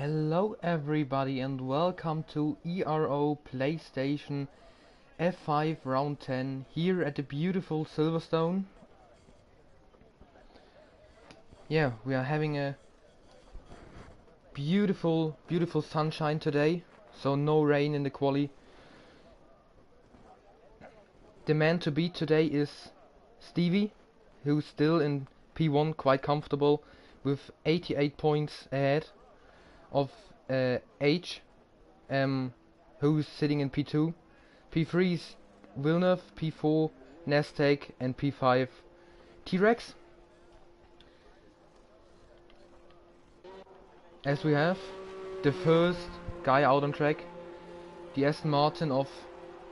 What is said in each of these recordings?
Hello everybody and welcome to Ero PlayStation F5 round 10 here at the beautiful Silverstone. Yeah, we are having a beautiful sunshine today, so no rain in the quali. The man to beat today is Stevie, who's still in P1 quite comfortable with 88 points ahead of H, who's sitting in P2. P3 is Villeneuve, P4 Nastek, and P5 T-Rex. As we have the first guy out on track, the Aston Martin of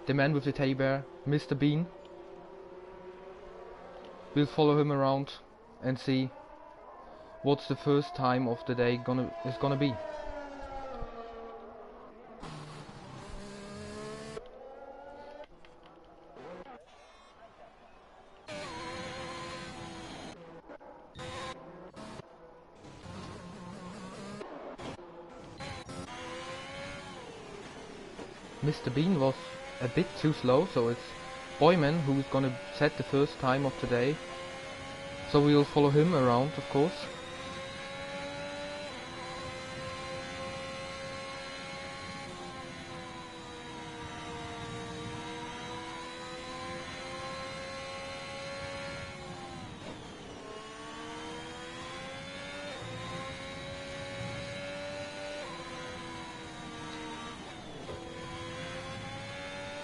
the man with the teddy bear, Mr. Bean. We'll follow him around and see what's the first time of the day is gonna be. Mr. Bean was a bit too slow, so it's Boyman who's gonna set the first time of the day. So we'll follow him around, of course.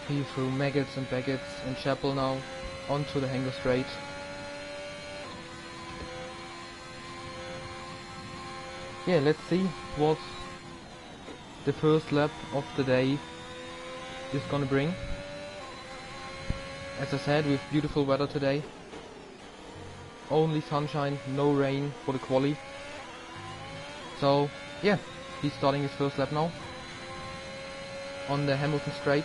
He threw maggots and baguettes and Chapel now onto the hanger straight. Yeah, let's see what the first lap of the day is gonna bring. As I said, with beautiful weather today. Only sunshine, no rain for the quali. So yeah, he's starting his first lap now on the Hamilton straight.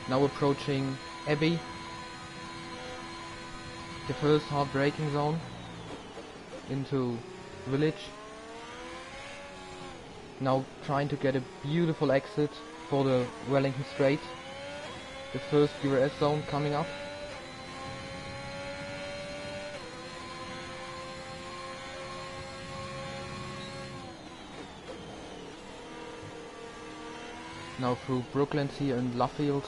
Now approaching Abbey, the first hard braking zone into village. Now trying to get a beautiful exit for the Wellington straight, the first DRS zone coming up. Now through Brooklands here and Luffield.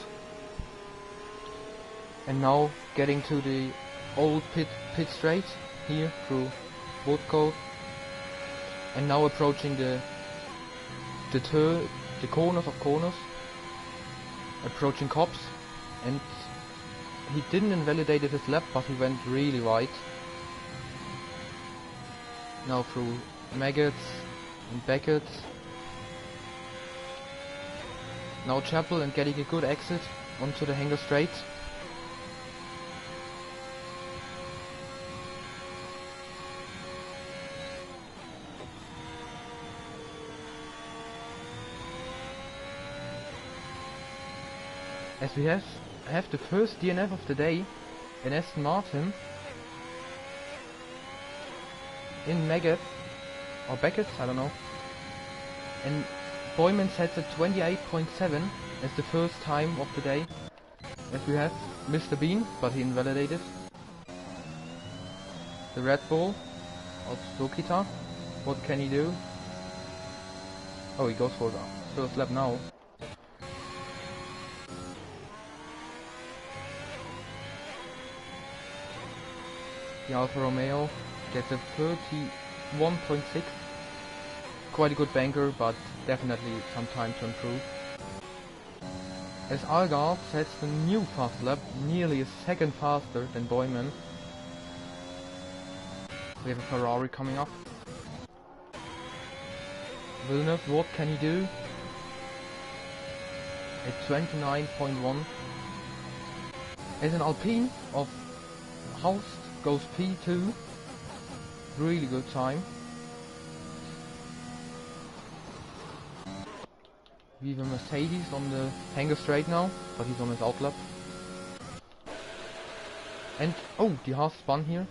And now getting to the old pit straight here through Woodcote, and now approaching the corners of corners, approaching Cops, and he didn't invalidate his lap, but he went really wide. Now through Maggots and Beckett. Now Chapel and getting a good exit onto the hanger straight. As we have the first DNF of the day in Aston Martin in Maggot or Beckett, I don't know. And Boyman sets at 28.7 as the first time of the day. As we have Mr. Bean, but he invalidated. The Red Bull of Sokita. What can he do? Oh, he goes for the first lap now. The Alfa Romeo gets a 31.6. Quite a good banker, but definitely some time to improve. As Algarve sets the new fast lap, nearly a second faster than Boyman. We have a Ferrari coming up. Villeneuve, what can he do? At 29.1. As an Alpine of House goes P2, really good time. We have a Mercedes on the hanger straight now, but he's on his outlap. And oh, the Haas spun here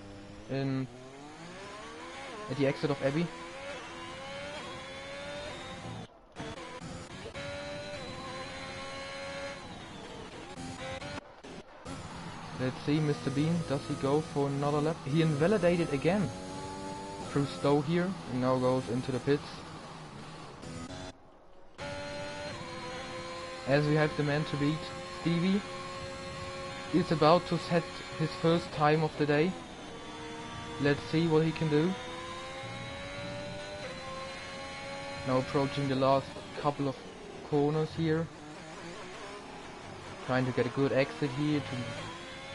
at the exit of Abbey. Let's see, Mr. Bean, does he go for another lap? He invalidated again through Stowe here, and now goes into the pits. As we have the man to beat, Stevie is about to set his first time of the day. Let's see what he can do. Now approaching the last couple of corners here. Trying to get a good exit here to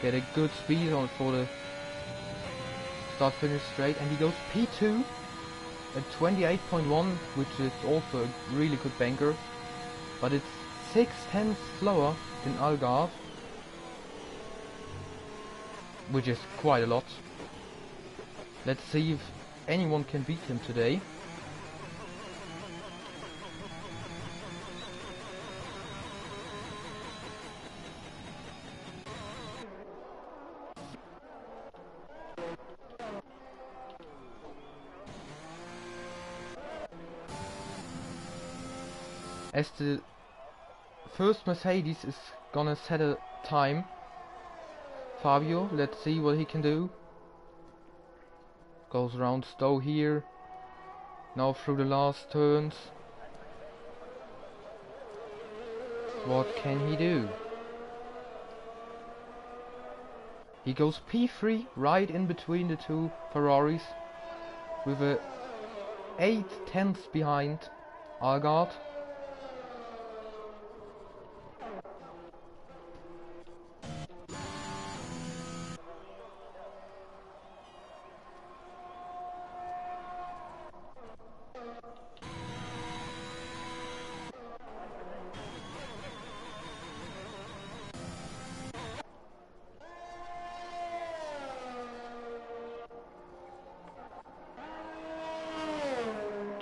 get a good speed on for the start finish straight, and he goes P2 at 28.1, which is also a really good banker, but it's 6/10 slower than Algarve, which is quite a lot. Let's see if anyone can beat him today. As the first Mercedes is gonna set a time, Fabio, let's see what he can do. Goes around Stowe here, now through the last turns. What can he do? He goes P3 right in between the two Ferraris with a 8/10 behind Algarve.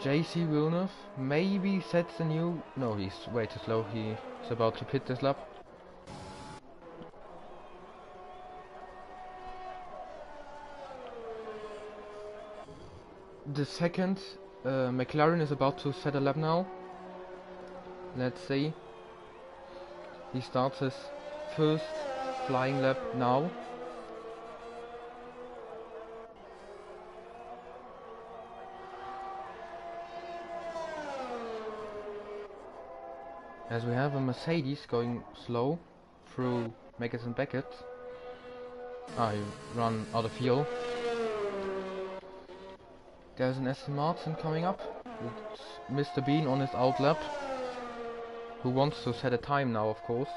JC Villeneuve maybe sets a new... No, he's way too slow. He's about to pit this lap. The second McLaren is about to set a lap now. Let's see. He starts his first flying lap now. As we have a Mercedes going slow through Megas and Beckett. I run out of fuel. There's an Aston Martin coming up. It's Mr. Bean on his out lap, who wants to set a time now, of course.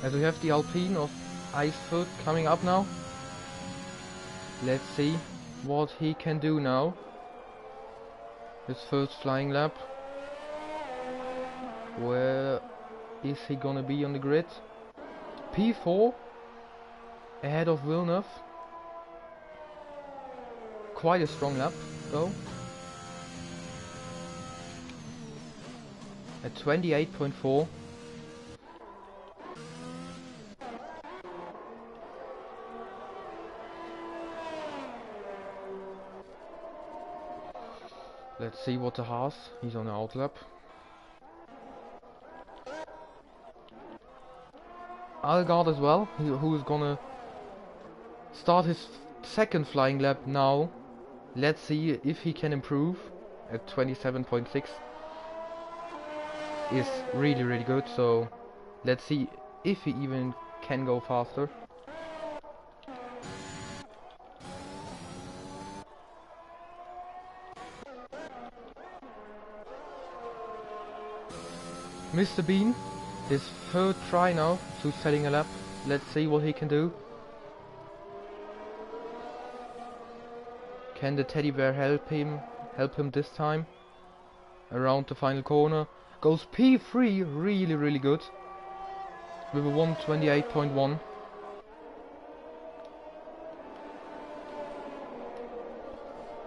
As we have the Alpine of Icefoot coming up now. Let's see what he can do now. His first flying lap. Where is he gonna be on the grid? P4 ahead of Villeneuve. Quite a strong lap though. At 28.4. Let's see what the Haas, he's on the out lap. Algarve as well, who is gonna start his second flying lap now. Let's see if he can improve. At 27.6 is really good, so let's see if he even can go faster. Mr. Bean, his third try now to setting a lap. Let's see what he can do. Can the teddy bear help him this time? Around the final corner. Goes P3, really good. With a 128.1.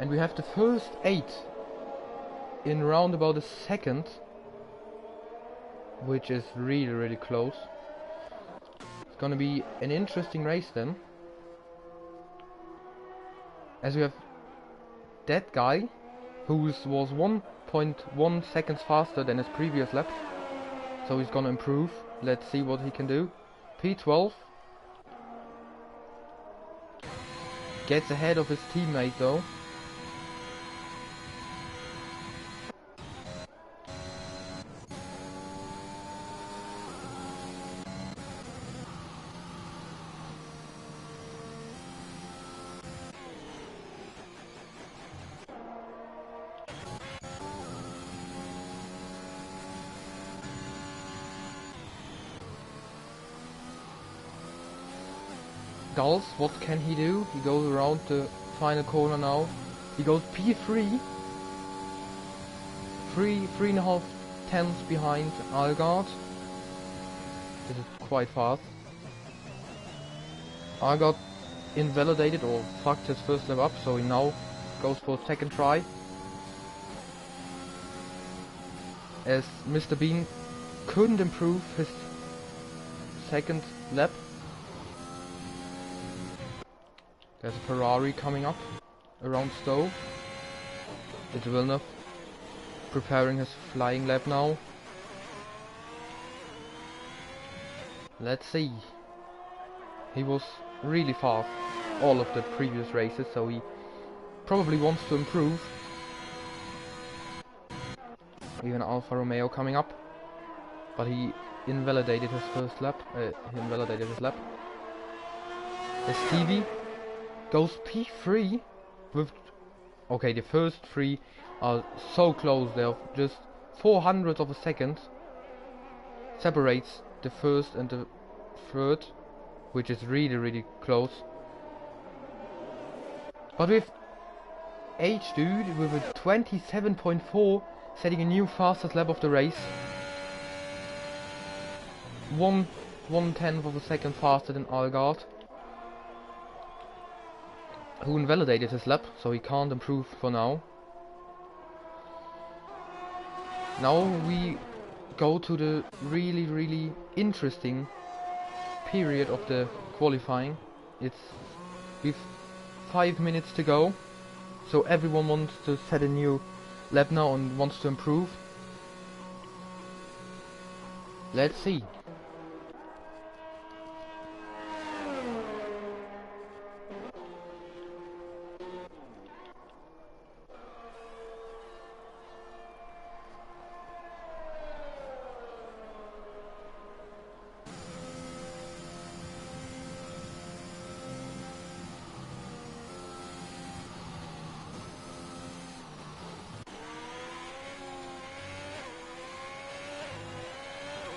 And we have the first 8 in round about a second, which is really close. It's gonna be an interesting race then, as we have that guy who was 1.1 seconds faster than his previous lap, so he's gonna improve. Let's see what he can do. P12 gets ahead of his teammate though. Gulls, what can he do? He goes around the final corner now. He goes P3. 3.5 tenths behind Algard. This is quite fast. Algard invalidated or fucked his first lap up, so he now goes for a second try. As Mr. Bean couldn't improve his second lap. There's a Ferrari coming up around Stowe. It's Villeneuve preparing his flying lap now. Let's see. He was really fast all of the previous races, so he probably wants to improve. Even Alfa Romeo coming up, but he invalidated his first lap. He invalidated his lap. The Stevie goes P3 with... Okay, the first three are so close, they're just 0.04 of a second separates the first and the third, which is really close. But with H-Dude with a 27.4 setting a new fastest lap of the race. 1/10 of a second faster than Algard, who invalidated his lap, so he can't improve for now. Now we go to the really interesting period of the qualifying. It's with 5 minutes to go, so everyone wants to set a new lap now and wants to improve. Let's see.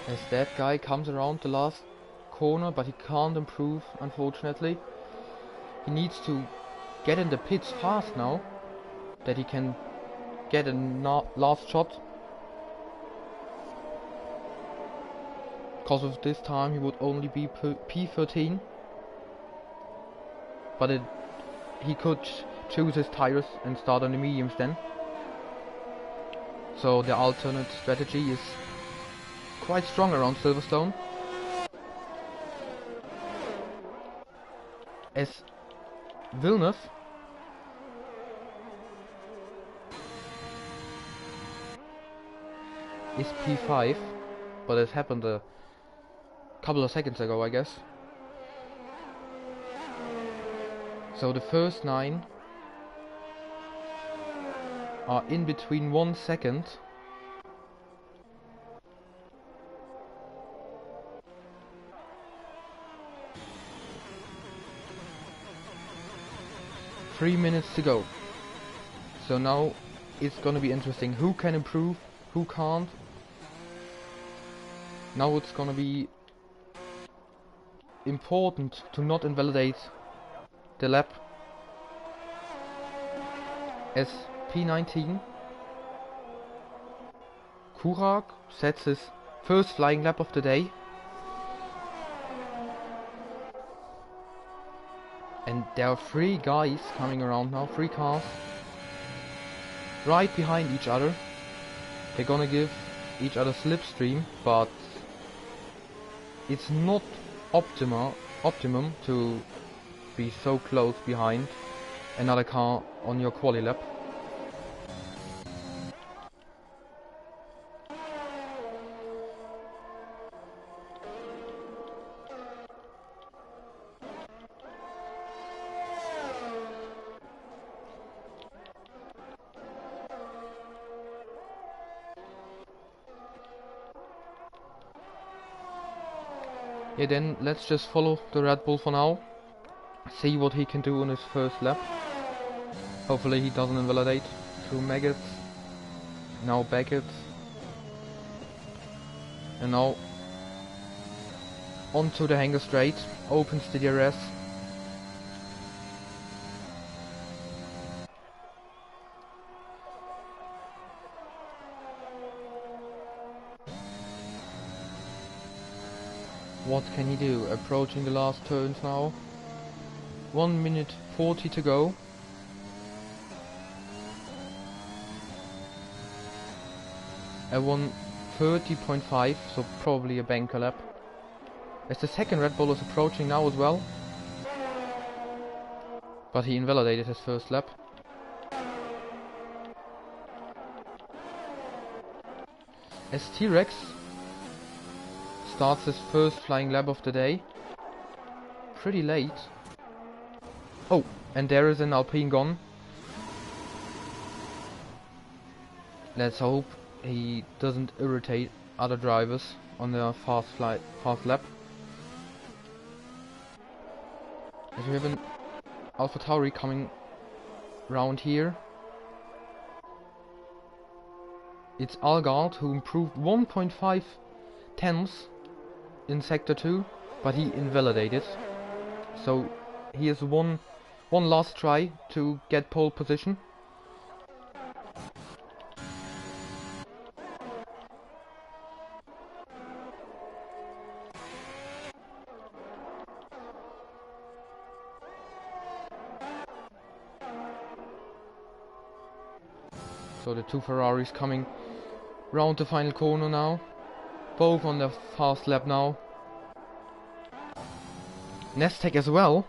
As that guy comes around the last corner, but he can't improve, unfortunately. He needs to get in the pits fast now, that he can get a last shot. Because of this time he would only be P13. But he could choose his tires and start on the mediums then. So the alternate strategy is quite strong around Silverstone. As Villeneuve is P5, but it happened a couple of seconds ago, I guess. So the first 9 are in between 1 second. Three minutes to go. So now it's gonna be interesting. Who can improve? Who can't? Now it's gonna be important to not invalidate the lap. As P19 Kurak sets his first flying lap of the day. And there are 3 guys coming around now, 3 cars right behind each other. They're gonna give each other slipstream, but it's not optimum to be so close behind another car on your quali lap. Yeah, then let's just follow the Red Bull for now. See what he can do on his first lap. Hopefully he doesn't invalidate through maggots. Now Beckett. And now onto the hanger straight. Opens the DRS. What can he do? Approaching the last turns now. 1 minute 40 to go. I won 30.5, so probably a banker lap. As the second Red Bull is approaching now as well. But he invalidated his first lap. As T-Rex starts his first flying lap of the day. Pretty late. Oh, and there is an Alpine gone. Let's hope he doesn't irritate other drivers on their fast lap. As we have an AlphaTauri coming round here. It's Algard who improved 1.5 tenths in Sector 2, but he invalidated. So he has one last try to get pole position. So the two Ferraris coming round the final corner now. Both on their fast lap now. Nestec as well.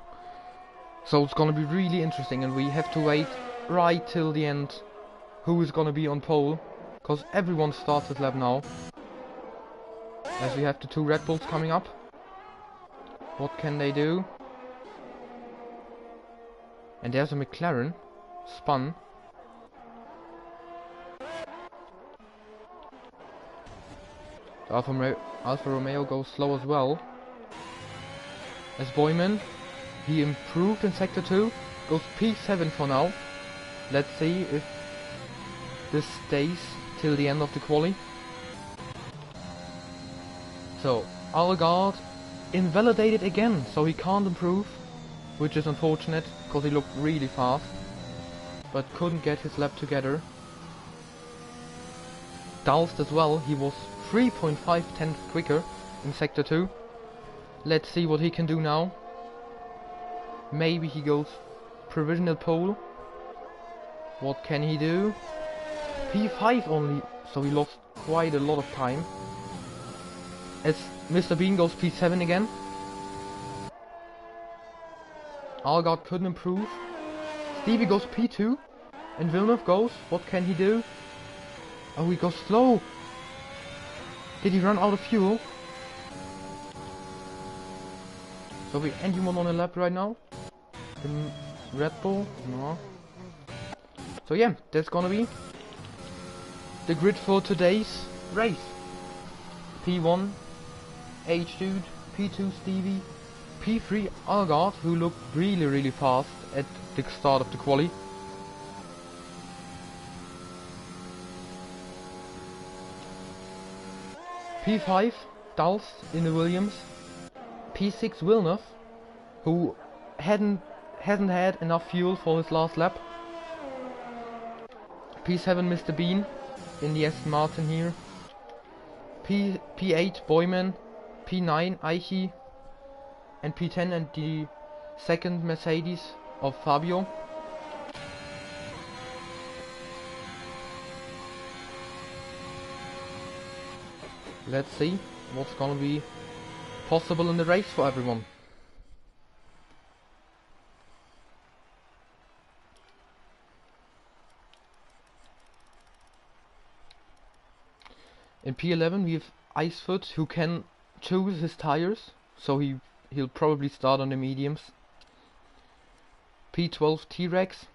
So it's gonna be really interesting, and we have to wait right till the end who is gonna be on pole, because everyone starts his lap now. As we have the two Red Bulls coming up. What can they do? And there's a McLaren spun. The Alfa Romeo goes slow as well. As Boyman, he improved in Sector 2, goes P7 for now. Let's see if this stays till the end of the quali. So, Algard invalidated again, so he can't improve, which is unfortunate, because he looked really fast, but couldn't get his lap together. Dalst as well, he was 3.5 tenths quicker in Sector 2. Let's see what he can do now. Maybe he goes provisional pole. What can he do? P5 only, so he lost quite a lot of time. As Mr. Bean goes P7 again. Algard couldn't improve. Stevie goes P2. And Villeneuve goes. What can he do? Oh, he goes slow. Did he run out of fuel? So we anyone on a lap right now? The Red Bull? No. So yeah, that's gonna be the grid for today's race. P1, H-Dude, P2 Stevie, P3 Algard, who looked really fast at the start of the quali. P5 Dalst in the Williams. P6 Villeneuve, who hasn't had enough fuel for his last lap. P7 Mr. Bean in the Aston Martin here. P8 Boyman, P9 Aichi, and P10 and the second Mercedes of Fabio. Let's see what's gonna be possible in the race for everyone. In P11 we have Icefoot, who can choose his tires, so he'll probably start on the mediums. P12 T-Rex,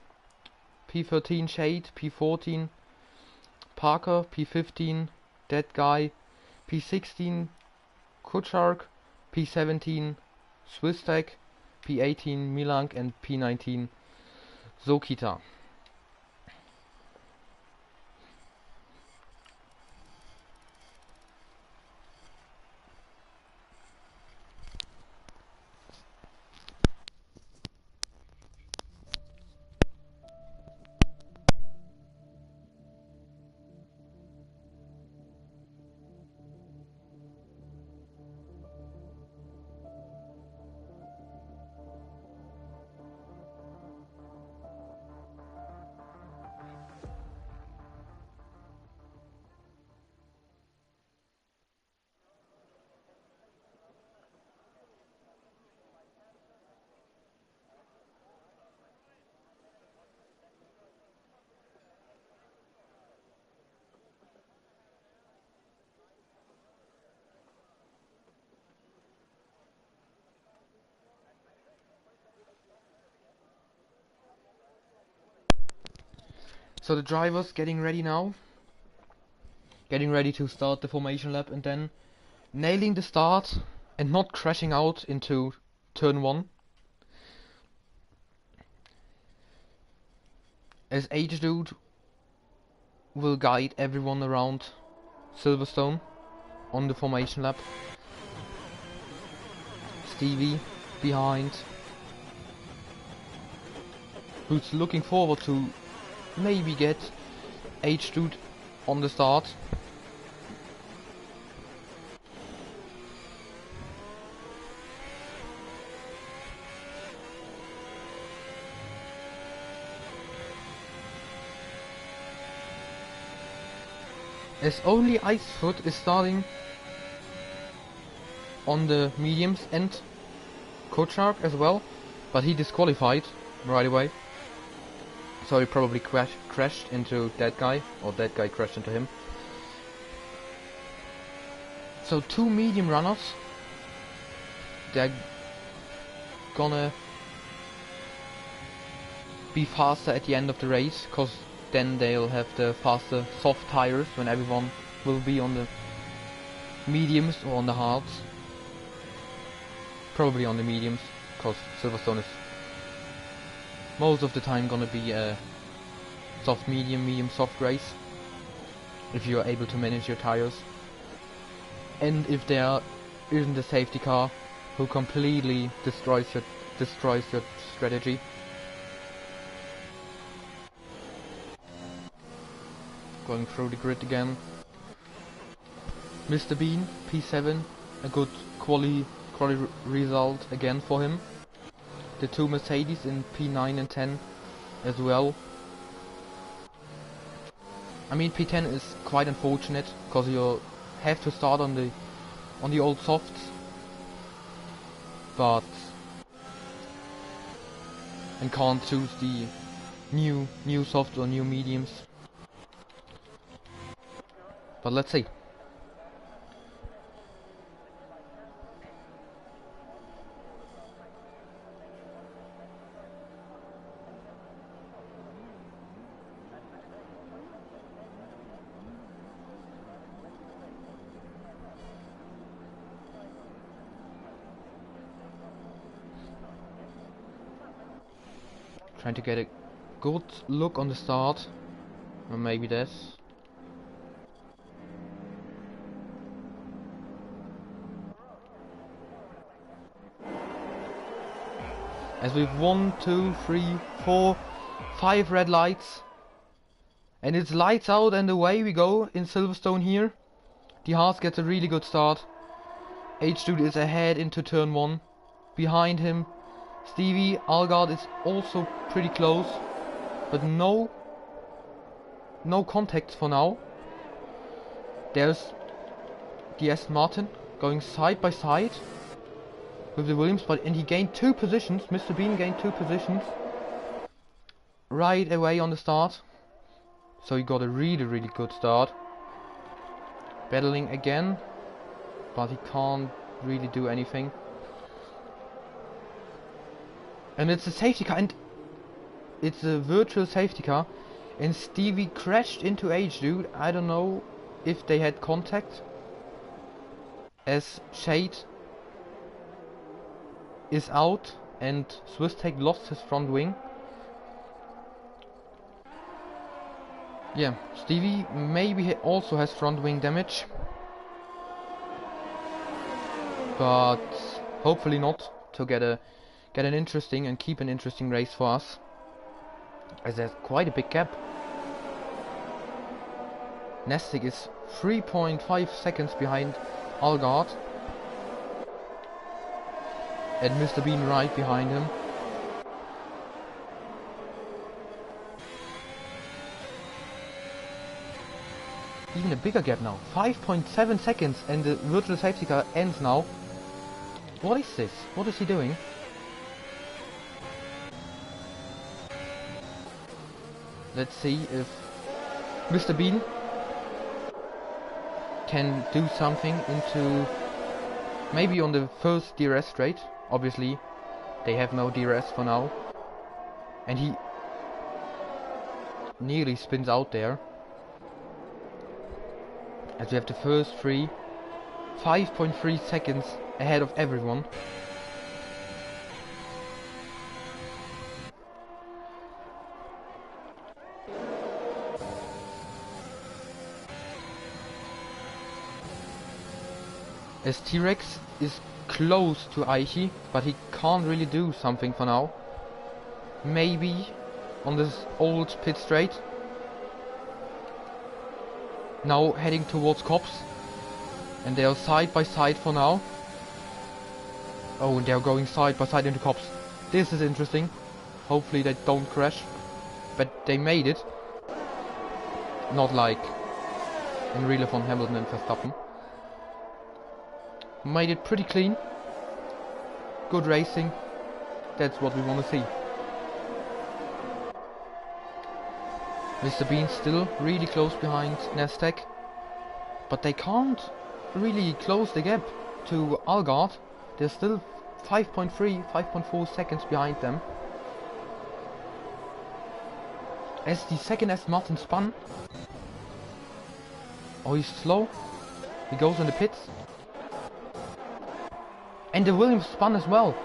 P13 Shade, P14 Parker, P15 Dead Guy, P16 Kuchark, P17 Swistek, P18 Milank and P19 Zokita. So the drivers getting ready now, getting ready to start the formation lap, and then nailing the start and not crashing out into turn 1. As H-Dude will guide everyone around Silverstone on the formation lap. Stevie behind, who's looking forward to maybe get H-Dude on the start. As only Icefoot is starting on the mediums and Kuchark as well, but he disqualified right away. So he probably crashed into that guy, or that guy crashed into him. So 2 medium runners, they're gonna be faster at the end of the race, cause then they'll have the faster soft tires when everyone will be on the mediums or on the hards. Probably on the mediums, cause Silverstone is most of the time gonna be a soft medium soft race, if you are able to manage your tires, and if there isn't a safety car who completely destroys your strategy. Going through the grid again. Mr. Bean, P7, a good quali result again for him. The 2 Mercedes in P9 and 10 as well. I mean, P10 is quite unfortunate because you have to start on the old softs, but and can't choose the new softs or new mediums. But let's see. Trying to get a good look on the start, or maybe this. As we've 1, 2, 3, 4, 5 red lights, and it's lights out and away we go in Silverstone here. The Haas gets a really good start. H-Dude is ahead into turn 1. Behind him, Stevie Algard is also pretty close, but no contacts for now. There's the Aston Martin going side by side with the Williams, and he gained 2 positions. Mr. Bean gained 2 positions right away on the start, so he got a really good start. Battling again, but he can't really do anything. And it's a safety car, and it's a virtual safety car, and Stevie crashed into H, dude. I don't know if they had contact, as Shade is out and Swisstake lost his front wing. Yeah, Stevie maybe also has front wing damage, but hopefully not, to get an interesting and keep an interesting race for us, as there's quite a big gap. Nestic is 3.5 seconds behind Algard, and Mr. Bean right behind him. Even a bigger gap now, 5.7 seconds, and the virtual safety car ends now. What is this? What is he doing? Let's see if Mr. Bean can do something into maybe on the first DRS straight. Obviously they have no DRS for now, and he nearly spins out there, as we have the first 5.3 seconds ahead of everyone. As T-Rex is close to Aichi, but he can't really do something for now. Maybe on this old pit straight. Now heading towards Cops, and they are side by side for now. Oh, and they are going side by side into Cops. This is interesting. Hopefully they don't crash, but they made it. Not like in real life on Hamilton and Verstappen. Made it pretty clean. Good racing. That's what we want to see. Mr. Bean still really close behind Nasdaq, but they can't really close the gap to Algard. They're still 5.4 seconds behind them. As the second Aston Martin spun. Oh, he's slow. He goes in the pits. And the Williams spun as well.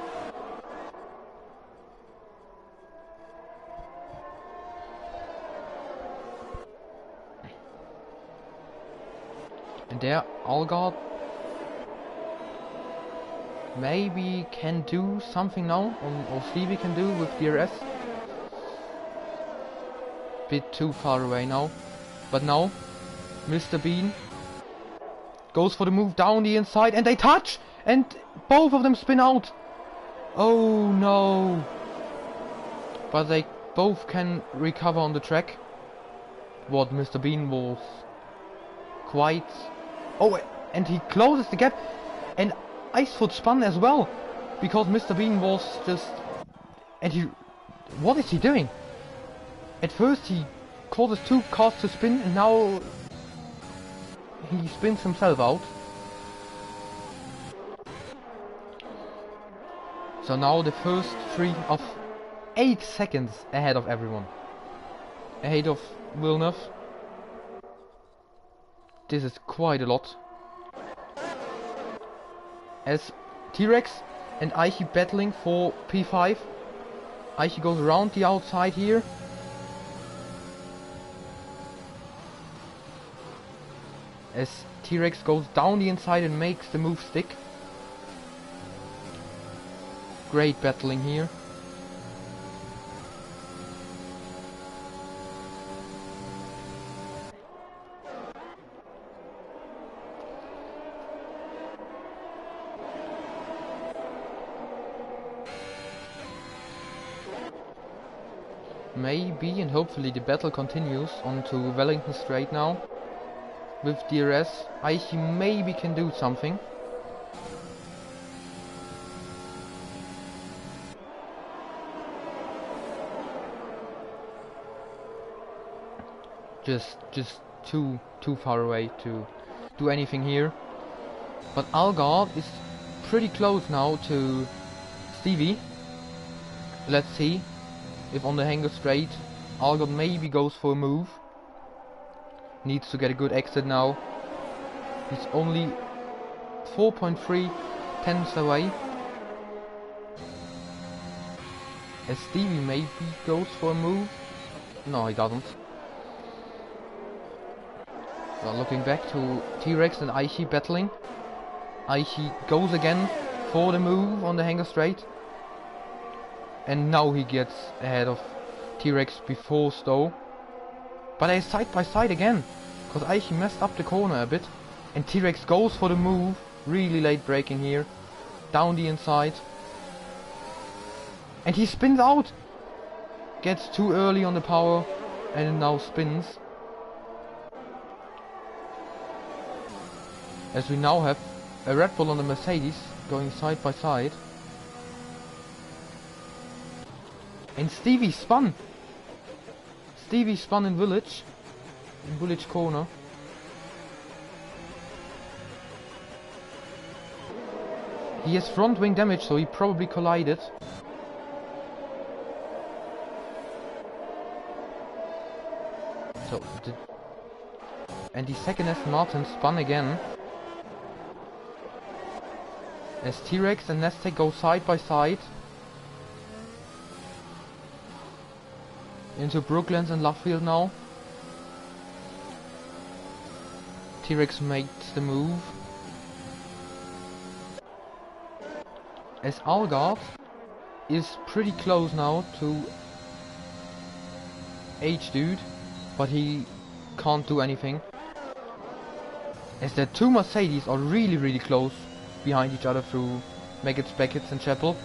And there, Algard maybe can do something now, or Stevie can do with DRS. Bit too far away now. But now, Mr. Bean goes for the move down the inside, and they touch! And both of them spin out. Oh no. But they both can recover on the track. What Mr. Bean was quite... Oh, and he closes the gap. And Icefoot spun as well, because Mr. Bean was just... And he... What is he doing? At first he causes 2 cars to spin, and now he spins himself out. So now the first 3 of 8 seconds ahead of everyone. Ahead of Villeneuve. This is quite a lot. As T-Rex and Aichi battling for P5. Aichi goes around the outside here. As T-Rex goes down the inside and makes the move stick. Great battling here. Maybe and hopefully the battle continues onto Wellington Straight now. with DRS. Aichi maybe can do something. Just too far away to do anything here. But Algard is pretty close now to Stevie. Let's see if on the hanger straight Algard maybe goes for a move. Needs to get a good exit now. He's only 4.3 tenths away. As Stevie maybe goes for a move. No, he doesn't. Well, looking back to T-Rex and Aichi battling. Aichi goes again for the move on the hanger straight. And now he gets ahead of T-Rex before Stowe. But they're side by side again. Because Aichi messed up the corner a bit. And T-Rex goes for the move. Really late braking here. Down the inside. And he spins out. Gets too early on the power. And now spins. As we now have a Red Bull on the Mercedes going side by side. And Stevie spun. Stevie spun in Village corner. He has front wing damage, so he probably collided. So and the second Aston Martin spun again. As T-Rex and Nestec go side by side into Brooklands and Lovefield now. T-Rex makes the move. As Algard is pretty close now to H-Dude, but he can't do anything. As the two Mercedes are really close behind each other through Maggots, Beckett's and Chapel.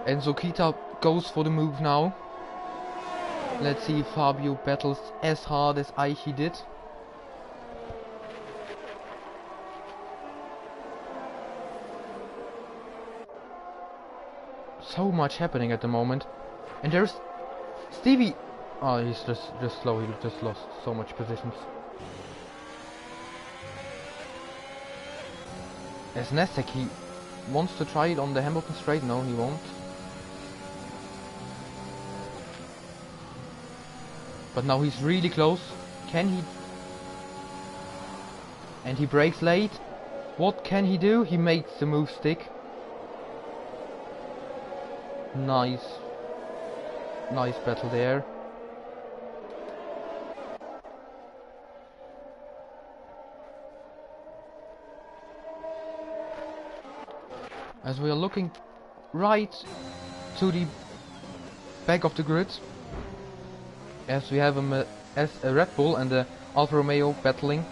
And Zokita goes for the move now. Let's see if Fabio battles as hard as Aichi did. So much happening at the moment. And there's Stevie. Oh, he's just slow. He just lost so much positions. As Nestec, he wants to try it on the Hamilton straight. No, he won't. But now he's really close. Can he? And he brakes late. What can he do? He makes the move stick. Nice battle there. As we are looking right to the back of the grid, as we have a Red Bull and a Alfa Romeo battling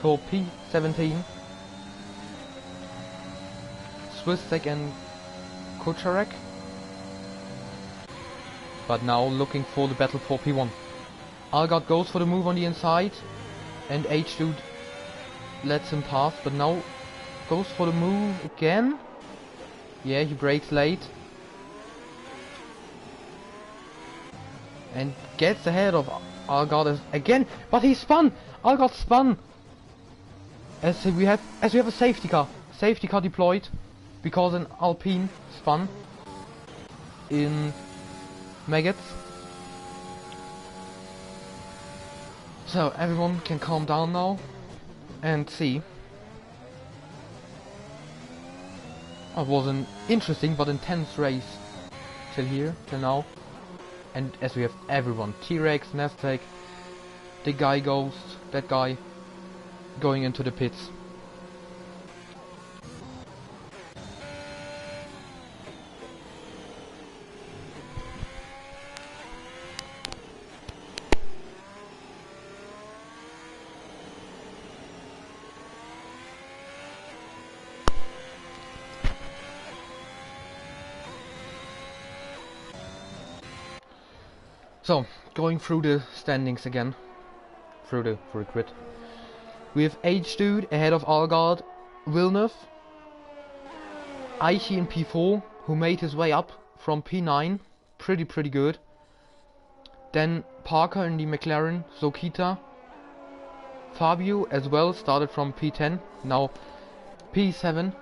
for P17, Swistek and Kucharek. But now looking for the battle for P1. Algard goes for the move on the inside, and H-Dude lets him pass, but now goes for the move again. Yeah, he brakes late. And gets ahead of Algard again, but he spun! Algard spun! As we have a safety car. Safety car deployed because an Alpine spun in Maggots. So everyone can calm down now and see. It was an interesting but intense race till now. And as we have everyone, T-Rex, Nestec, the guy Ghost, that guy, going into the pits. So, going through the standings again. through the grid. We have H-Dude ahead of Algard, Villeneuve, Aichi in P4, who made his way up from P9, pretty good. Then Parker in the McLaren, Sokita, Fabio as well started from P10, now P7.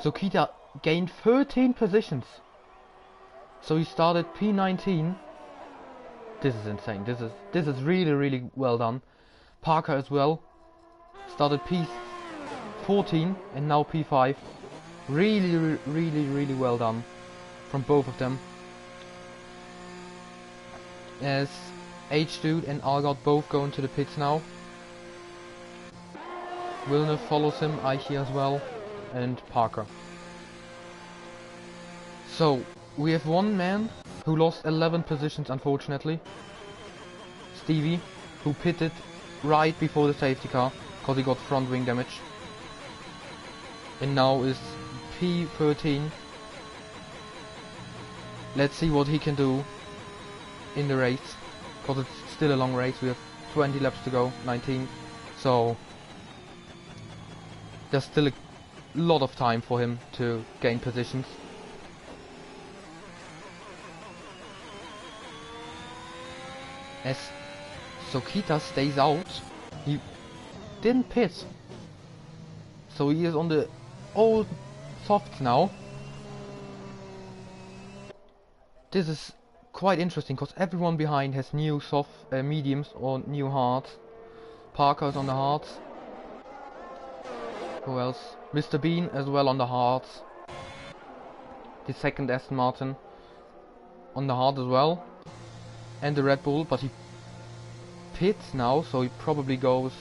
Sokita gained 13 positions, so he started P19. This is insane. This is really well done. Parker as well started P14 and now P5. Really well done from both of them. As H-Dude and Algard both go into the pits now. Villeneuve follows him, Aichi as well, and Parker. So, we have one man who lost 11 positions unfortunately. Stevie, who pitted right before the safety car because he got front wing damage. And now is P13. Let's see what he can do in the race, because it's still a long race. We have 20 laps to go, 19, so there's still a lot of time for him to gain positions. As Sokita stays out, he didn't pit, so he is on the old softs now. This is quite interesting because everyone behind has new soft mediums or new hards. Parker's on the hards. Who else? Mr. Bean as well on the hards. The second Aston Martin on the hard as well. And the Red Bull, but he pits now, so he probably goes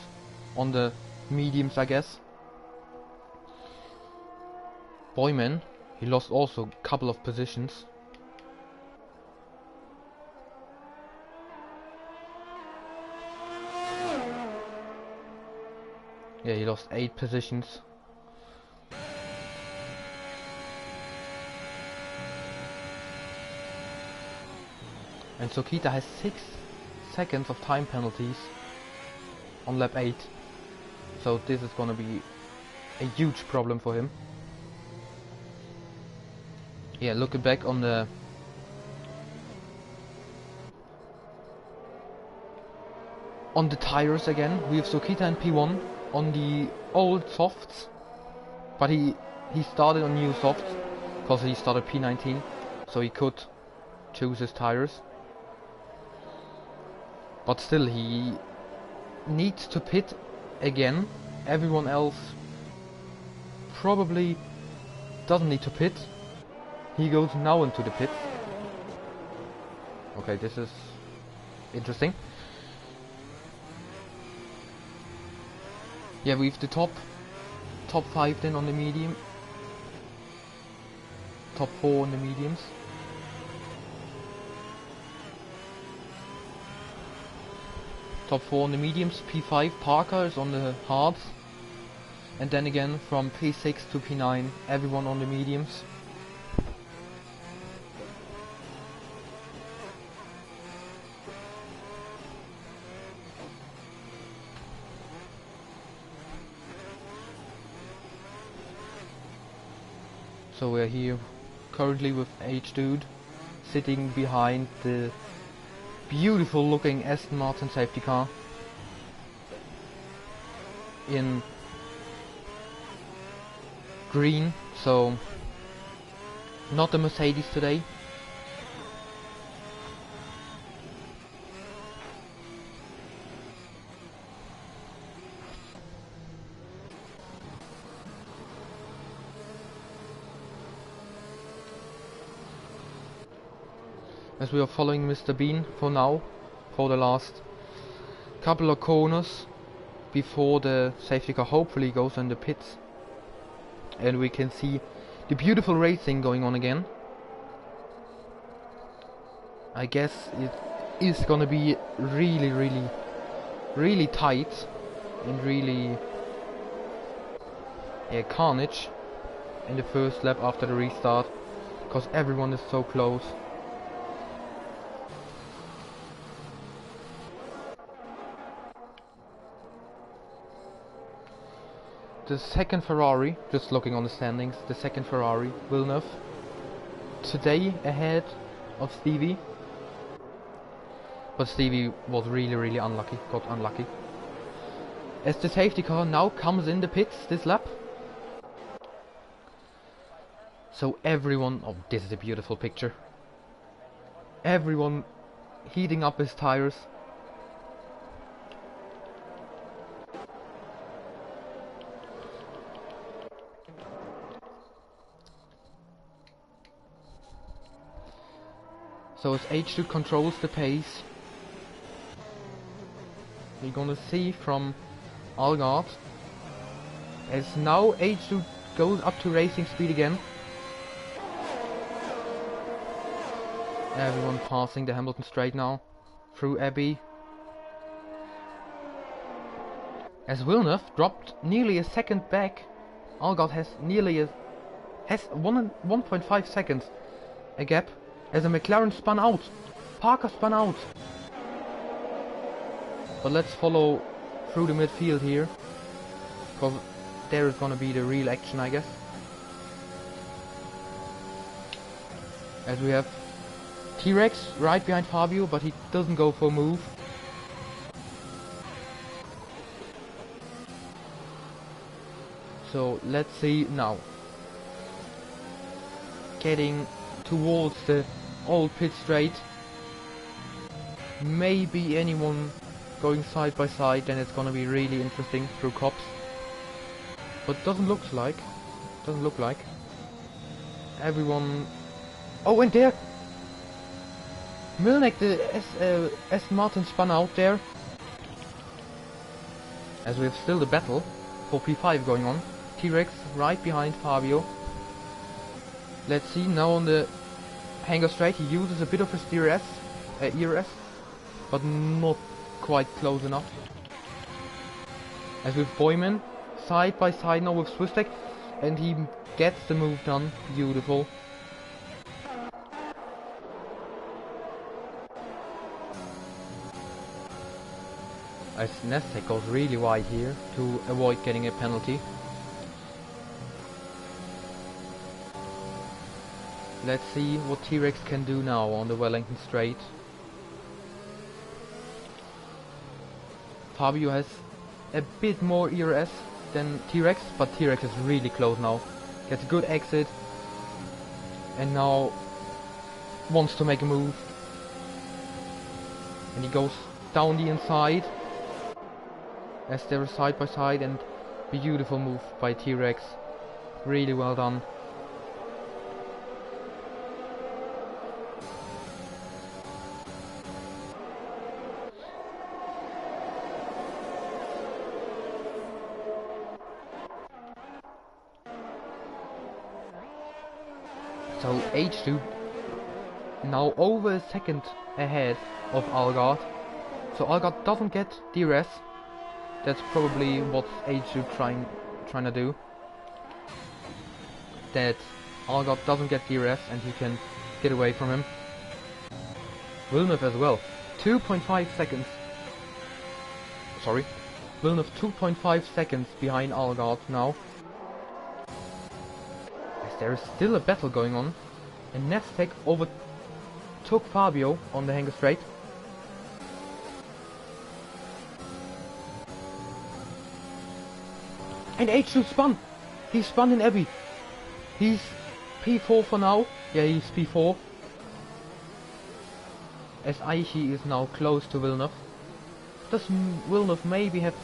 on the mediums, I guess. Boyman, he lost also a couple of positions. Yeah, he lost 8 positions. And Sokita has 6 seconds of time penalties on lap 8. So this is gonna be a huge problem for him. Yeah, looking back on the tires again, we have Sokita in P1 on the old softs, but he started on new softs because he started P19, so he could choose his tires. But still, he needs to pit again. Everyone else probably doesn't need to pit. He goes now into the pits. Okay, this is interesting. Yeah, we have the top 5 then on the medium, top 4 on the mediums. Top 4 on the mediums, P5 Parker is on the hards, and then again from P6 to P9 everyone on the mediums. So we're here currently with H-Dude sitting behind the beautiful looking Aston Martin safety car in green, so not the Mercedes today. As we are following Mr. Bean for now, for the last couple of corners before the safety car hopefully goes in the pits, and we can see the beautiful racing going on again. I guess it is gonna be really tight and really carnage in the first lap after the restart, because everyone is so close. the second Ferrari, just looking on the standings, the second Ferrari, Villeneuve, today ahead of Stevie. But Stevie was really unlucky, got unlucky. As the safety car now comes in the pits this lap. So everyone, oh, this is a beautiful picture. Everyone heating up his tires. So as H2 controls the pace, we're gonna see from Allgard, as now H2 goes up to racing speed again. Everyone passing the Hamilton straight now through Abbey. As Villeneuve dropped nearly a second back, Allgard has 1.5 seconds a gap as a McLaren spun out. Parker spun out. But let's follow through the midfield here, because there is gonna be the real action, I guess. As we have T-Rex right behind Fabio, but he doesn't go for a move. So let's see now. Getting towards the old pit straight. Maybe anyone going side by side, then it's gonna be really interesting through cops. But doesn't look like. Everyone. Oh, and there! Milnek, the Aston Martin spun out there. As we have still the battle for P5 going on. T-Rex right behind Fabio. Let's see, now on the hanger straight he uses a bit of his ERS, but not quite close enough. As with Boyman, side by side now with Swistek, and he gets the move done. Beautiful. As Nestek goes really wide here to avoid getting a penalty. Let's see what T-Rex can do now on the Wellington straight. Fabio has a bit more ERS than T-Rex, but T-Rex is really close now. Gets a good exit and now wants to make a move. And he goes down the inside as they're side by side, and beautiful move by T-Rex. Really well done. So H2 now over a second ahead of Allgard. So Allgard doesn't get DRS. That's probably what H2 trying to do. That Allgard doesn't get DRS and he can get away from him. Villeneuve as well. 2.5 seconds. Sorry. Villeneuve 2.5 seconds behind Allgard now. There is still a battle going on, and Nestek overtook Fabio on the hanger straight. And H2 spun! He spun in Abbey. He's P4 for now. Yeah, he's P4. As Aichi is now close to Villeneuve. Does Villeneuve maybe have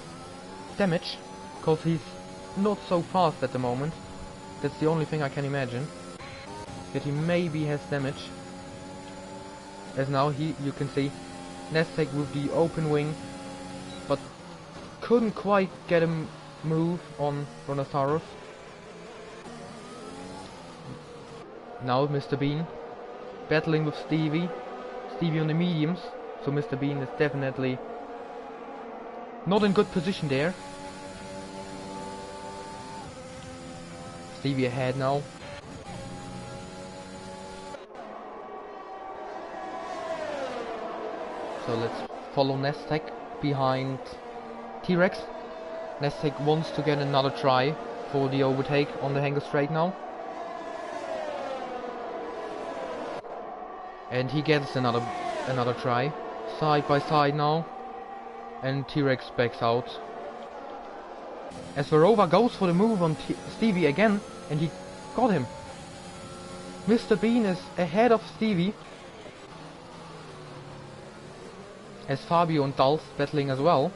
damage? Because he's not so fast at the moment. That's the only thing I can imagine. That he maybe has damage. As now you can see Nestek with the open wing, but couldn't quite get a move on Ronasaurus. Now Mr. Bean battling with Stevie. Stevie on the mediums, so Mr. Bean is definitely not in good position there. Stevie ahead now. So let's follow Nestek behind T-Rex. Nestek wants to get another try for the overtake on the hanger straight now. And he gets another try. Side by side now. And T-Rex backs out. As Verova goes for the move on Stevie again, and he got him. Mr. Bean is ahead of Stevie. As Fabio and Dulce battling as well.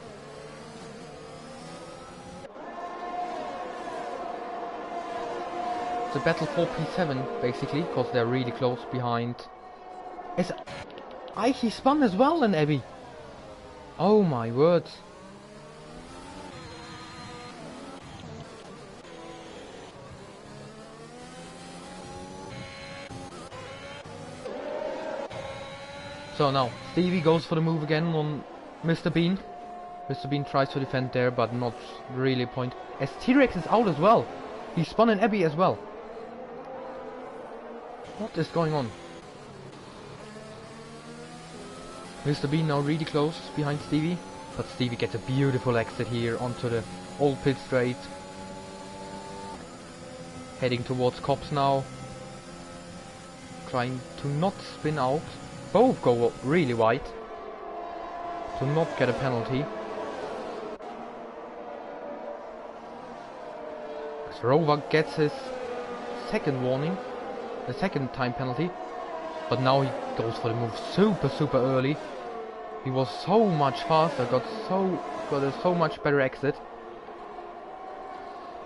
It's a battle for P7 basically, because they're really close behind. As he spun as well in Abby. Oh my words. So now, Stevie goes for the move again on Mr. Bean. Mr. Bean tries to defend there, but not really a point. As T-Rex is out as well. He spun in Abby as well. What is going on? Mr. Bean now really close behind Stevie. But Stevie gets a beautiful exit here onto the old pit straight. Heading towards Cops now. Trying to not spin out. Both go really wide to not get a penalty. Rova gets his second warning, the second time penalty, but now he goes for the move super early. He was so much faster, got a so much better exit.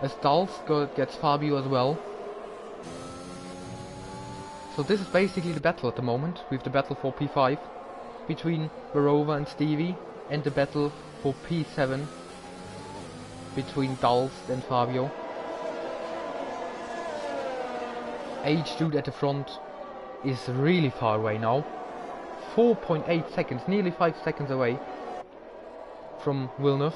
As Dulce gets Fabio as well. So this is basically the battle at the moment. We have the battle for P5 between Verova and Stevie, and the battle for P7 between Dulce and Fabio. H-Dude at the front is really far away now. 4.8 seconds, nearly 5 seconds away from Villeneuve.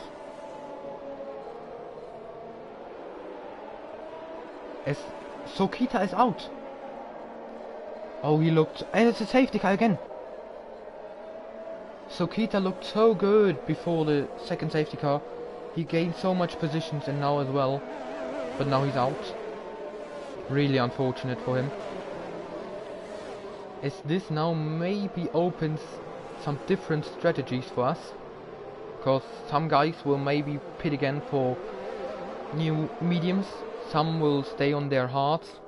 As Sokita is out. Oh, he looked... and it's a safety car again. Sokita looked so good before the second safety car. He gained so much positions and now as well. But now he's out. Really unfortunate for him. As this now maybe opens some different strategies for us. Because some guys will maybe pit again for new mediums. Some will stay on their hards.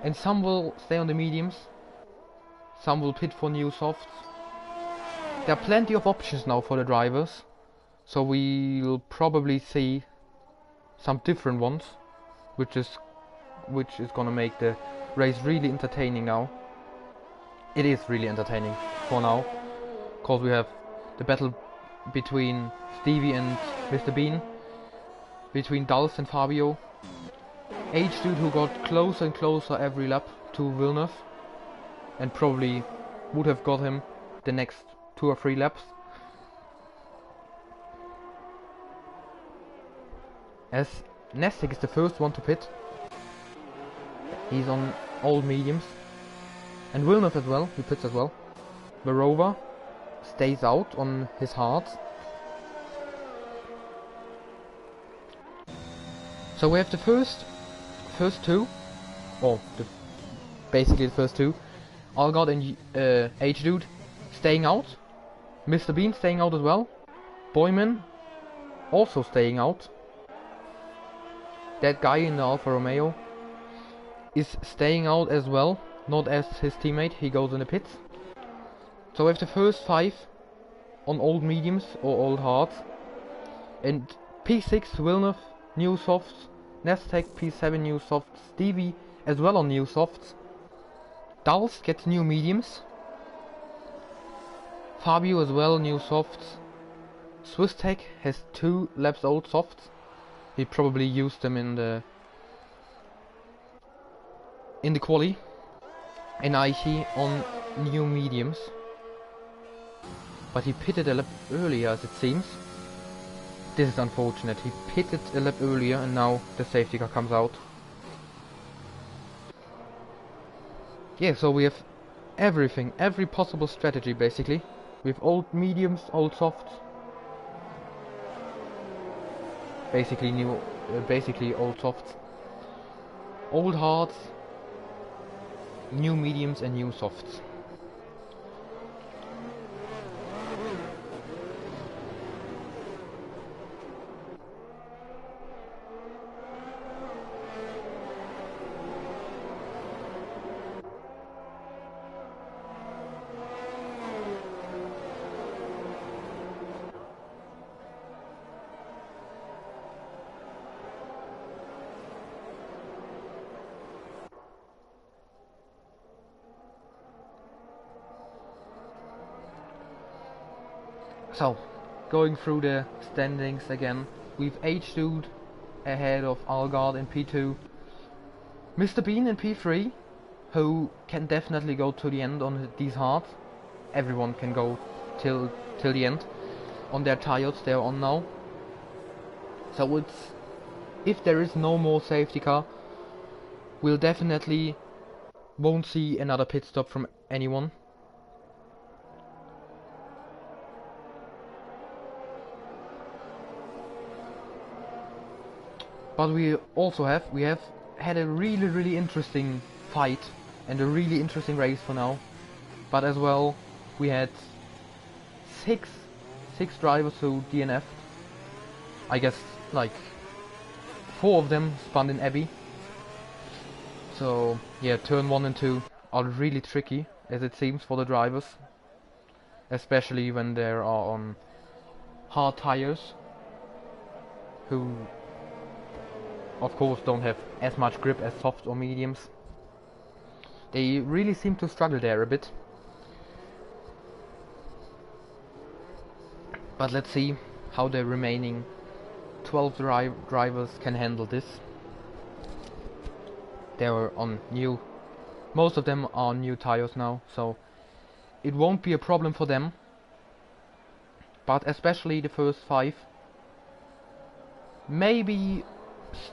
And some will stay on the mediums. Some will pit for new softs. There are plenty of options now for the drivers. So we'll probably see some different ones. Which is gonna make the race really entertaining now. It is really entertaining for now. Because we have the battle between Stevie and Mr. Bean. Between Dulce and Fabio. H-Dude who got closer and closer every lap to Villeneuve. And probably would have got him the next 2 or 3 laps. As Nestek is the first one to pit. He's on old mediums. And Villeneuve as well, he pits as well. Verova stays out on his hards. So we have the first two, or basically the first two. Algard and H-Dude staying out. Mr. Bean staying out as well. Boyman also staying out. That guy in the Alfa Romeo is staying out as well. Not as his teammate, he goes in the pits. So we have the first 5 on old mediums or old hards. And P6 Villeneuve, new softs. Nestek P7 new softs. Stevie as well on new softs. Dulce gets new mediums. Fabio as well, new softs. SwissTech has 2 laps old softs. He probably used them in the quali. And Aichi on new mediums. But he pitted a lap earlier as it seems. This is unfortunate. He pitted a lap earlier and now the safety car comes out. Yeah, so we have everything, every possible strategy basically. We have old mediums, old softs. basically basically old softs, old hards, new mediums and new softs. So, going through the standings again, we've H2'd ahead of Algard in P2, Mr. Bean in P3, who can definitely go to the end on these hards. Everyone can go till the end on their tires they're on now. So it's, if there is no more safety car, we'll definitely won't see another pit stop from anyone. But we have had a really interesting fight and a really interesting race for now. But as well, we had six drivers who DNF'd. I guess like 4 of them spun in Abbey. So yeah, turn 1 and 2 are really tricky, as it seems, for the drivers, especially when they are on hard tires, who of course don't have as much grip as soft or mediums. They really seem to struggle there a bit. But let's see how the remaining 12 drivers can handle this. They are on new, most of them are on new tires now, so it won't be a problem for them. But especially the first 5 maybe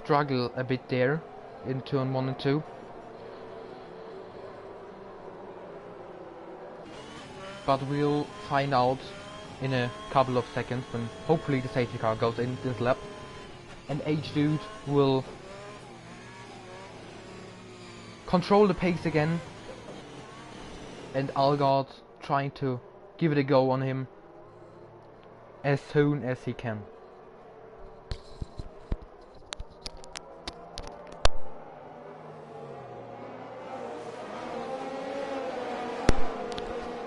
struggle a bit there in turn 1 and 2. But we'll find out in a couple of seconds when hopefully the safety car goes in this lap, and H-Dude will control the pace again, and Algard trying to give it a go on him as soon as he can.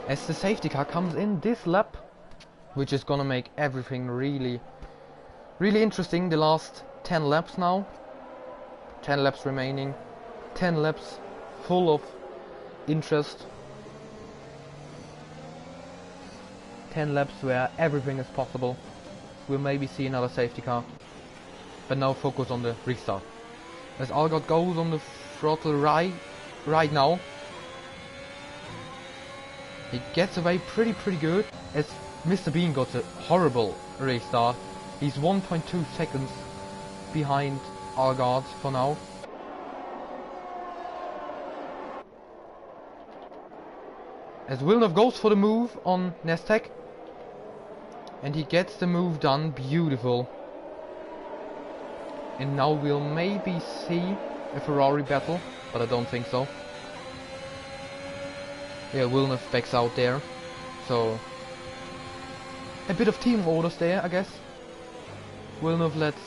As the safety car comes in this lap, which is gonna make everything really interesting. The last 10 laps now, 10 laps remaining, 10 laps full of interest, 10 laps where everything is possible. We'll maybe see another safety car, but now focus on the restart. As Algard goes on the throttle right now, he gets away pretty good, as Mr. Bean got a horrible restart. He's 1.2 seconds behind Algard for now. As Villeneuve goes for the move on Nestek, and he gets the move done, beautiful. And now we'll maybe see a Ferrari battle, but I don't think so. Yeah, Villeneuve backs out there, so a bit of team orders there, I guess. Villeneuve lets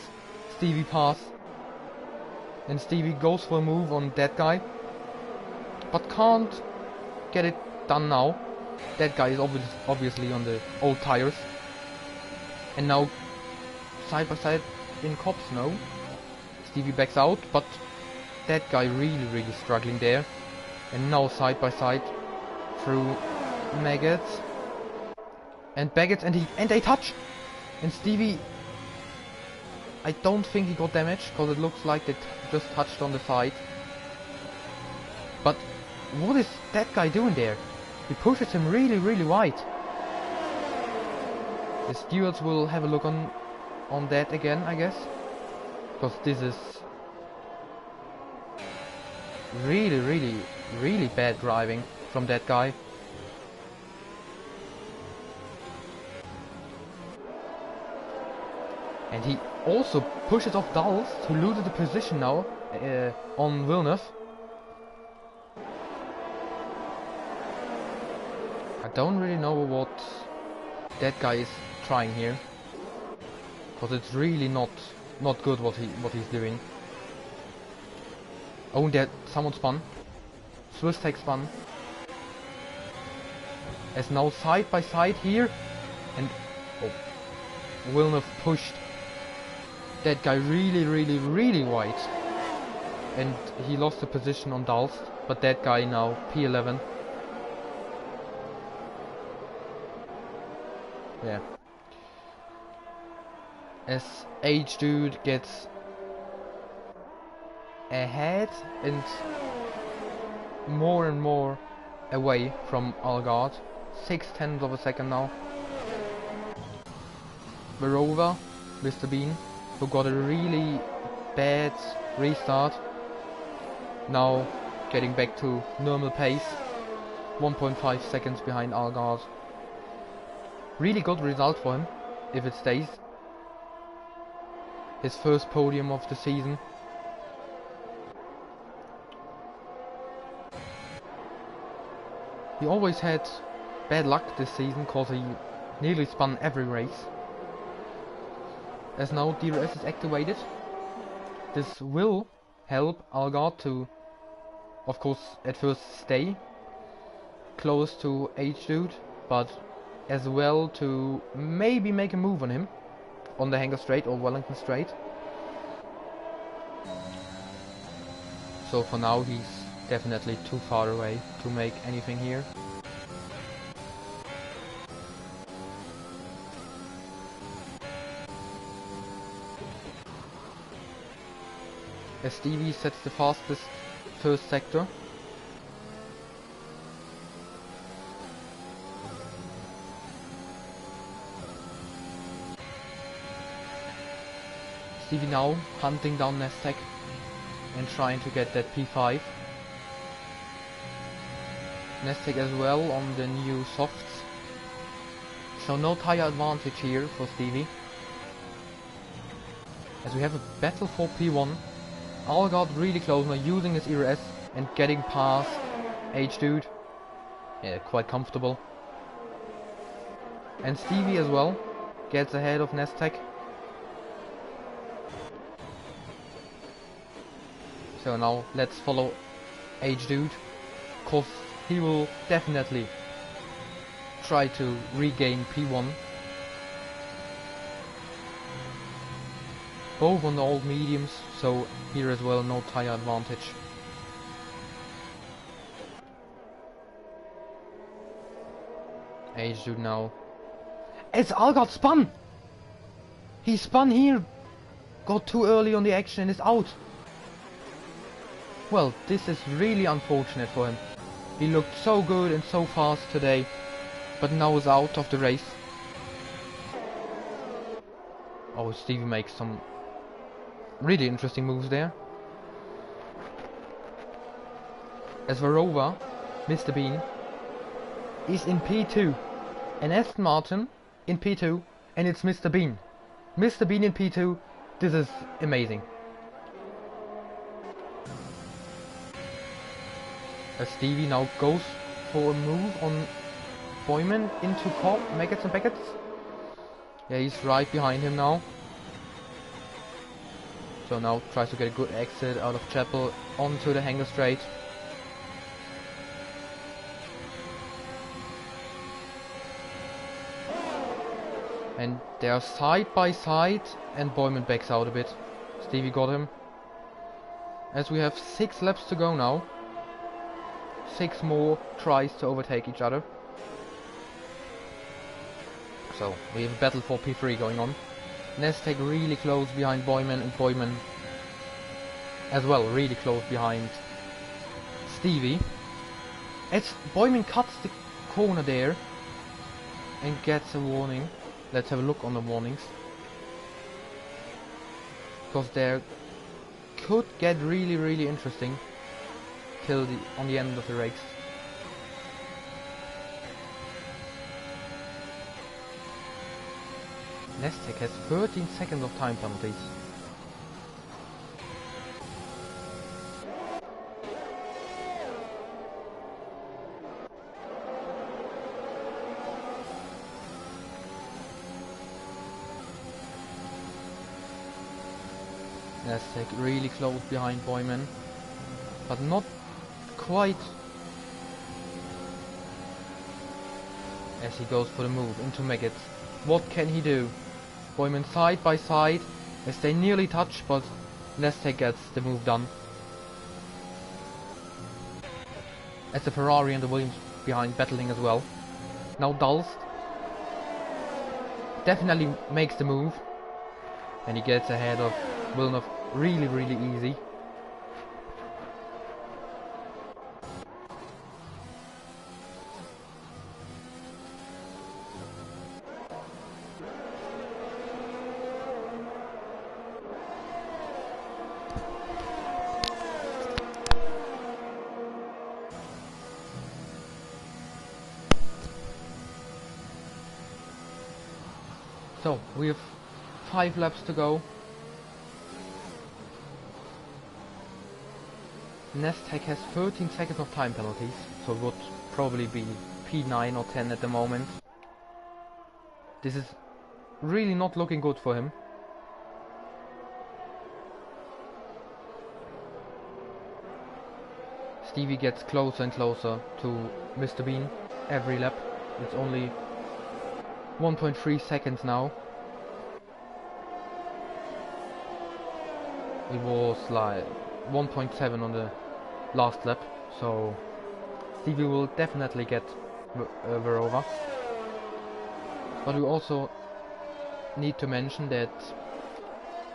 Stevie pass, and Stevie goes for a move on that guy, but can't get it done now. That guy is obviously on the old tires, and now side by side in Cops. No, Stevie backs out, but that guy really struggling there, and now side by side through Maggots and Baggett, and they touch, and Stevie, I don't think he got damaged, because it looks like they just touched on the side. But what is that guy doing there? He pushes him really wide. The stewards will have a look on that again, I guess, because this is really bad driving from that guy. And he also pushes off Dulce, who loses the position now on Villeneuve. I don't really know what that guy is trying here, because it's really not good what he's doing. Oh, and that someone spun. Swiss tech spun. As now side by side here, and oh, Villeneuve pushed that guy really wide, and he lost the position on Dulce, but that guy now P11. Yeah. As H dude gets ahead and more away from Algard, 0.6 of a second now. Verova, Mr. Bean, who got a really bad restart, now getting back to normal pace, 1.5 seconds behind Algard. Really good result for him, if it stays. His first podium of the season. He always had bad luck this season, cause he nearly spun every race. As now DRS is activated, this will help Algard to, of course, at first stay close to H-Dude, but as well to maybe make a move on him on the Hanger Straight or Wellington Straight. So for now he's definitely too far away to make anything here. As Stevie sets the fastest first sector. Stevie now hunting down Nestek and trying to get that P5. Nestek as well on the new softs. So no tire advantage here for Stevie. As we have a battle for P1. Algard really close now, using his Ero S and getting past H-Dude. Yeah, quite comfortable. And Stevie as well gets ahead of Nestek. So now let's follow H-Dude, cause he will definitely try to regain P1. Both on the old mediums, so here as well no tire advantage. H-Dude now. It's Algard spun! He spun here, got too early on the action and is out. Well, this is really unfortunate for him. He looked so good and so fast today, but now is out of the race. Oh, Stevie makes some really interesting moves there. As Verova, Mr. Bean, is in P2. And Aston Martin in P2, and it's Mr. Bean. Mr. Bean in P2, this is amazing. As Stevie now goes for a move on Boyman into Maggots and Beckett's. Yeah, he's right behind him now. So now tries to get a good exit out of Chapel onto the Hanger Straight. And they are side by side and Boyman backs out a bit. Stevie got him. As we have 6 laps to go now. 6 more tries to overtake each other. So we have a battle for P3 going on. Nestek really close behind Boyman, and Boyman as well really close behind Stevie. As Boyman cuts the corner there and gets a warning. Let's have a look on the warnings. Because there could get really interesting till on the end of the race. Nestek has 13 seconds of time penalties. Nestek really close behind Boyman, but not quite, as he goes for the move into Maggots. What can he do? Boyman side by side as they nearly touch, but Nestek gets the move done. As the Ferrari and the Williams behind battling as well. Now Dulst definitely makes the move, and he gets ahead of Villeneuve really easy. So we have 5 laps to go. Nestek has 13 seconds of time penalties, so it would probably be P9 or 10 at the moment. This is really not looking good for him. Stevie gets closer and closer to Mr. Bean every lap. It's only 1.3 seconds now. It was like 1.7 on the last lap, so Stevie will definitely get Verova. But we also need to mention that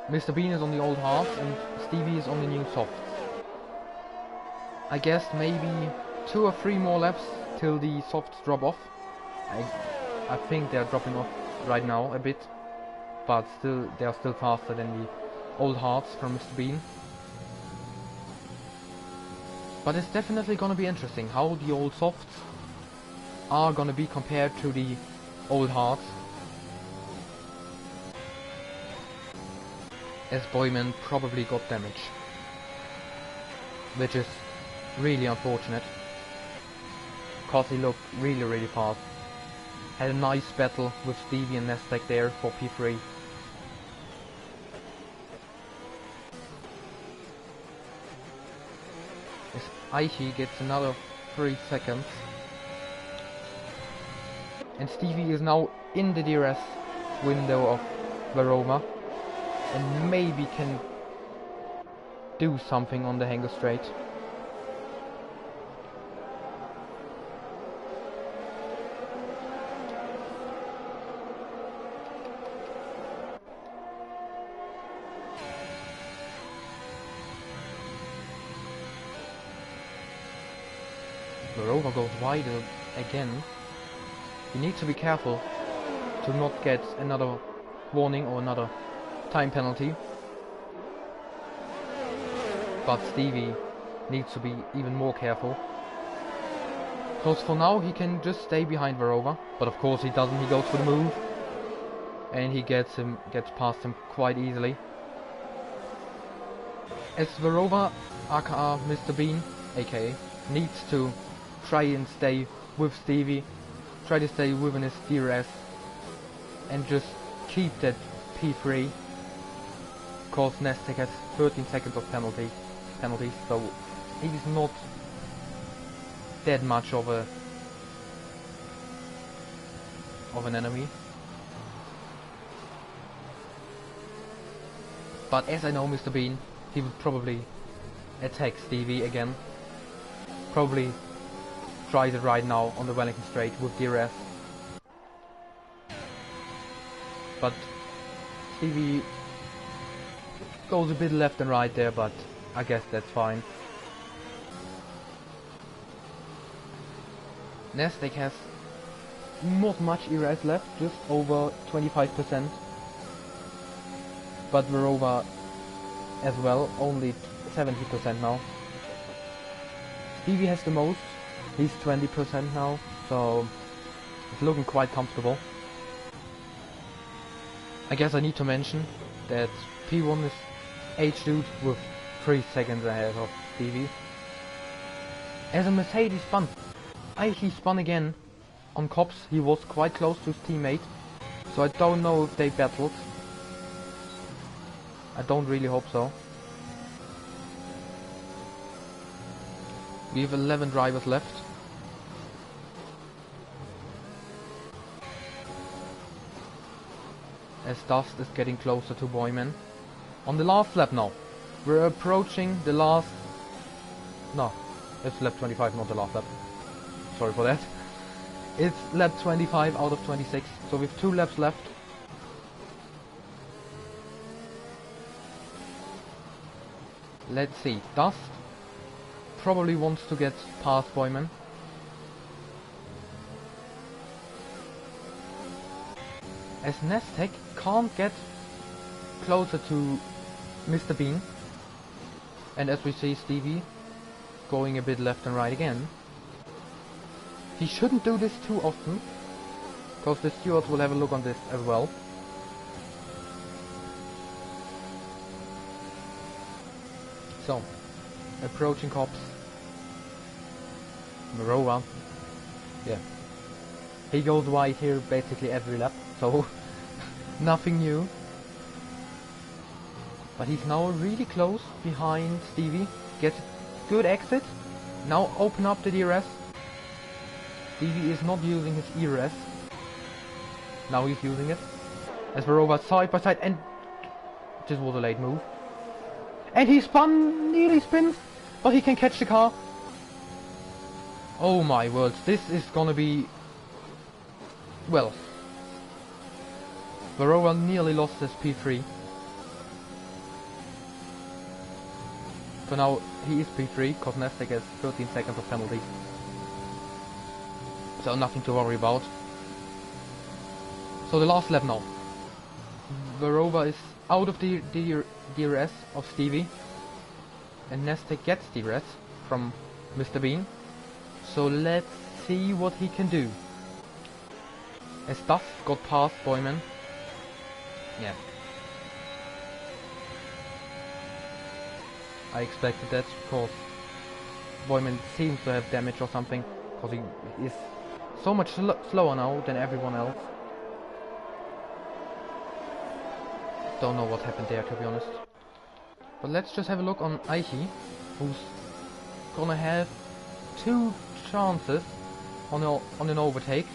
Mr. Bean is on the old hards and Stevie is on the new softs. I guess maybe 2 or 3 more laps till the softs drop off. I think they're dropping off right now a bit, but still they are still faster than the old hards from Mr. Bean. But it's definitely gonna be interesting how the old softs are gonna be compared to the old hards. As Boyman probably got damage, which is really unfortunate, cause he looked really fast. Had a nice battle with Stevie and Nestek there for P3. As Aichi gets another 3 seconds. And Stevie is now in the DRS window of Verova and maybe can do something on the hanger straight. Verova goes wide again. You need to be careful to not get another warning or another time penalty. But Stevie needs to be even more careful. Because for now he can just stay behind Verova, but of course he doesn't. He goes for the move, and he gets past him quite easily. As Verova, aka Mr. Bean, aka, needs to try and stay with Stevie, try to stay within his DRS, and just keep that P3. Because Nestek has 13 seconds of penalties, so he's not that much of an enemy. But as I know Mr. Bean, he would probably attack Stevie again. Probably tries it right now on the Wellington straight with DRS. But Stevie goes a bit left and right there, but I guess that's fine. Nestek has not much ERS left, just over 25%. But Verova as well, only 70% now. Stevie has the most, he's 20% now, so it's looking quite comfortable. I guess I need to mention that P1 is H-Dude with 3 seconds ahead of Stevie. As a Mercedes spun, he spun again on Cops. He was quite close to his teammate, so I don't know if they battled. I don't really hope so. We have 11 drivers left. As Dust is getting closer to Boyman. On the last lap now. We're approaching the last... No, it's lap 25, not the last lap. Sorry for that. It's lap 25 out of 26, so we have 2 laps left. Let's see, Dust probably wants to get past Boyman. As Nestek can't get closer to Mr. Bean. And as we see Stevie going a bit left and right again. He shouldn't do this too often, because the stewards will have a look on this as well. So, approaching Cops. Marova. Yeah. He goes wide here basically every lap, so nothing new. But he's now really close behind Stevie. Gets good exit. Now open up the DRS. Stevie is not using his ERS. Now he's using it. As we're over side by side, and this was a late move. And he spun, nearly spins, but he can catch the car. Oh my words, this is gonna be... Well, Varroa nearly lost his P3. So now he is P3, because Nestek has 13 seconds of penalty. So nothing to worry about. So the last lap now. Varroa is out of the DRS of Stevie. And Nestek gets DRS from Mr. Bean. So let's see what he can do. As Duff got past Boyman. Yeah. I expected that, because Boyman seems to have damage or something, because he is so much slower now than everyone else. Don't know what happened there, to be honest. But let's just have a look on Aichi, who's gonna have 2 chances on an overtake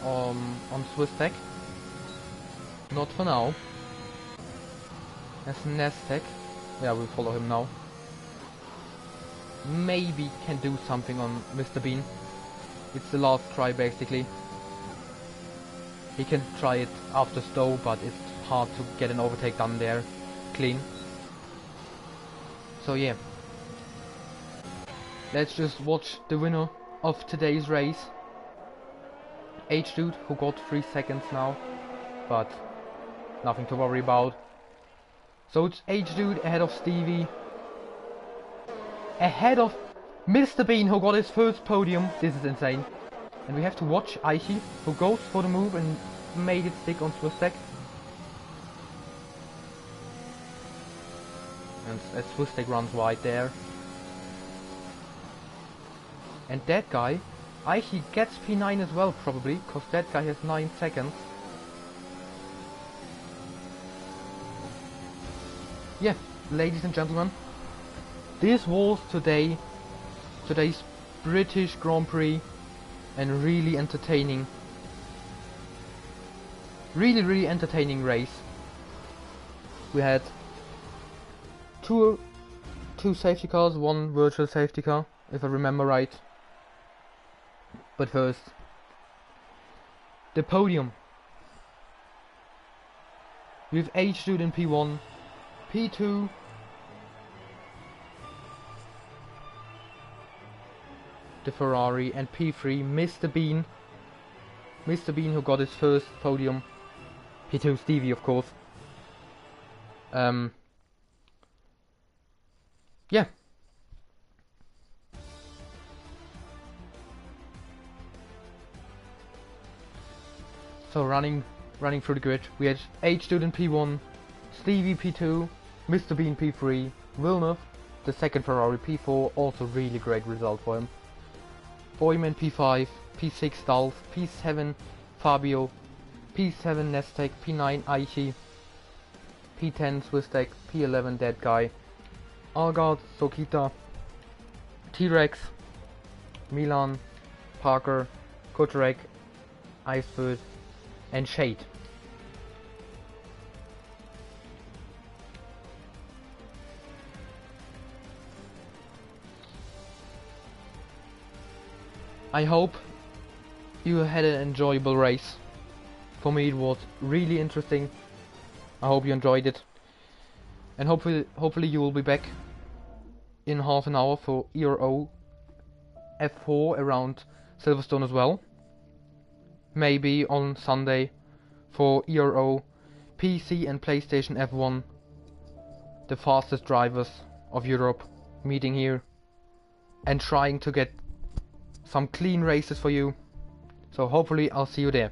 on Swiss Tech. Not for now. As Nestek, yeah, we'll follow him now. Maybe can do something on Mr. Bean. It's the last try basically. He can try it after Stowe, but it's hard to get an overtake done there clean. So yeah. Let's just watch the winner of today's race. H-Dude, who got 3 seconds now, but nothing to worry about. So it's H-Dude ahead of Stevie. Ahead of Mr. Bean, who got his first podium. This is insane. And we have to watch Aichi, who goes for the move and made it stick on Swiss Tech. And as Swiss Tech runs wide there. And that guy, Aichi gets P9 as well probably, because that guy has 9 seconds. Yeah, ladies and gentlemen, this was today's British Grand Prix, and really entertaining. Really entertaining race. We had two safety cars, 1 virtual safety car, if I remember right. But first, the podium. We have H-Dude in P1, P2, the Ferrari, and P3, Mr. Bean. Mr. Bean, who got his first podium. P2, Stevie, of course. Yeah. So running running through the grid. We had H Student P1, Stevie P2, Mr. Bean P3, Villeneuve, the second Ferrari P4, also really great result for him. Boyman P5, P6 Dolph, P7 Fabio, P7 Nestek, P9 Aichi, P10 Swistek, P11 Dead Guy, Algard, Sokita, T-Rex, Milan, Parker, Kotarek, Icefoot, and Shade. I hope you had an enjoyable race. For me it was really interesting. I hope you enjoyed it. And hopefully you will be back in half an hour for Ero F4 around Silverstone as well. Maybe on Sunday for Ero PC and PlayStation F1. The fastest drivers of Europe meeting here and trying to get some clean races for you. So hopefully I'll see you there.